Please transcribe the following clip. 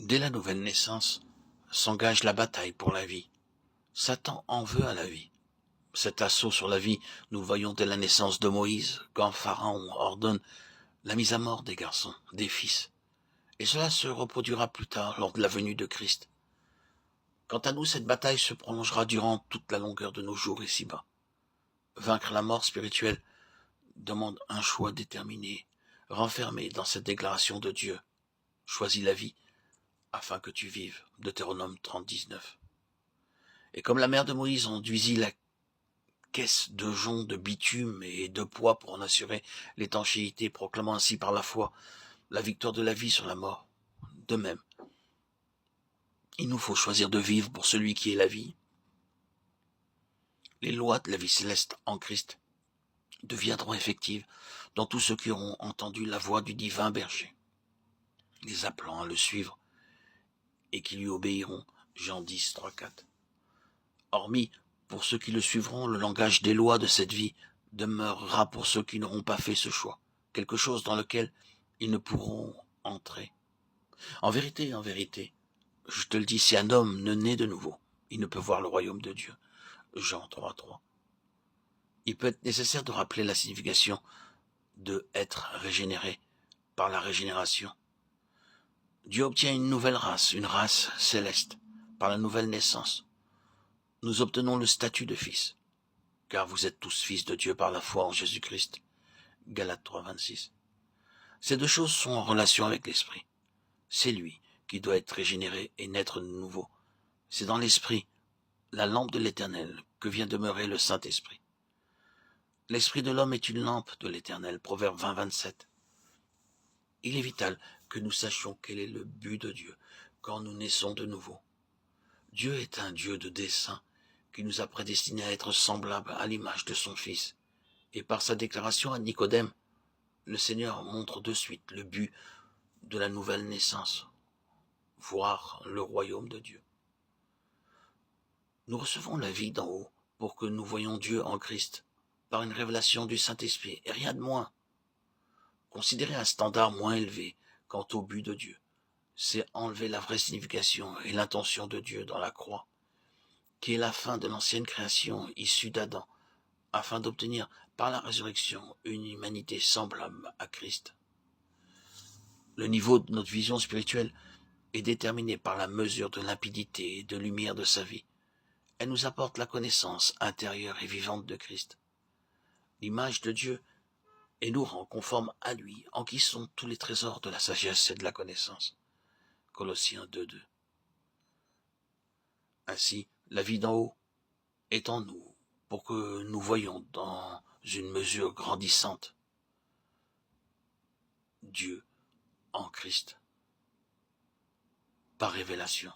Dès la nouvelle naissance s'engage la bataille pour la vie. Satan en veut à la vie. Cet assaut sur la vie, nous le voyons dès la naissance de Moïse, quand Pharaon ordonne la mise à mort des garçons, des fils. Et cela se reproduira plus tard lors de la venue de Christ. Quant à nous, cette bataille se prolongera durant toute la longueur de nos jours ici-bas. Vaincre la mort spirituelle demande un choix déterminé, renfermé dans cette déclaration de Dieu. Choisis la vie, afin que tu vives. Deutéronome 30:19. Et comme la mère de Moïse enduisit la caisse de jonc de bitume et de poids pour en assurer l'étanchéité, proclamant ainsi par la foi la victoire de la vie sur la mort, de même, il nous faut choisir de vivre pour celui qui est la vie. Les lois de la vie céleste en Christ deviendront effectives dans tous ceux qui auront entendu la voix du divin berger, les appelant à le suivre et qui lui obéiront. Jean 10, 3, 4. Hormis pour ceux qui le suivront, le langage des lois de cette vie demeurera pour ceux qui n'auront pas fait ce choix, quelque chose dans lequel ils ne pourront entrer. En vérité, je te le dis, si un homme ne naît de nouveau, il ne peut voir le royaume de Dieu. Jean 3, 3. Il peut être nécessaire de rappeler la signification de être régénéré par la régénération. Dieu obtient une nouvelle race, une race céleste, par la nouvelle naissance. Nous obtenons le statut de fils, car vous êtes tous fils de Dieu par la foi en Jésus-Christ. Galates 3, 26. Ces deux choses sont en relation avec l'esprit. C'est lui qui doit être régénéré et naître de nouveau. C'est dans l'esprit, la lampe de l'Éternel, que vient demeurer le Saint-Esprit. L'esprit de l'homme est une lampe de l'Éternel, Proverbe 20, 27. Il est vital que nous sachions quel est le but de Dieu quand nous naissons de nouveau. Dieu est un Dieu de dessein qui nous a prédestinés à être semblables à l'image de son Fils. Et par sa déclaration à Nicodème, le Seigneur montre de suite le but de la nouvelle naissance, voir le royaume de Dieu. Nous recevons la vie d'en haut pour que nous voyions Dieu en Christ, par une révélation du Saint-Esprit, et rien de moins. Considérer un standard moins élevé quant au but de Dieu, c'est enlever la vraie signification et l'intention de Dieu dans la croix, qui est la fin de l'ancienne création issue d'Adam, afin d'obtenir par la résurrection une humanité semblable à Christ. Le niveau de notre vision spirituelle est déterminé par la mesure de limpidité et de lumière de sa vie. Elle nous apporte la connaissance intérieure et vivante de Christ, l'image de Dieu, et nous rend conformes à lui, en qui sont tous les trésors de la sagesse et de la connaissance. Colossiens 2:2. Ainsi, la vie d'en haut est en nous, pour que nous voyions dans une mesure grandissante Dieu en Christ, par révélation.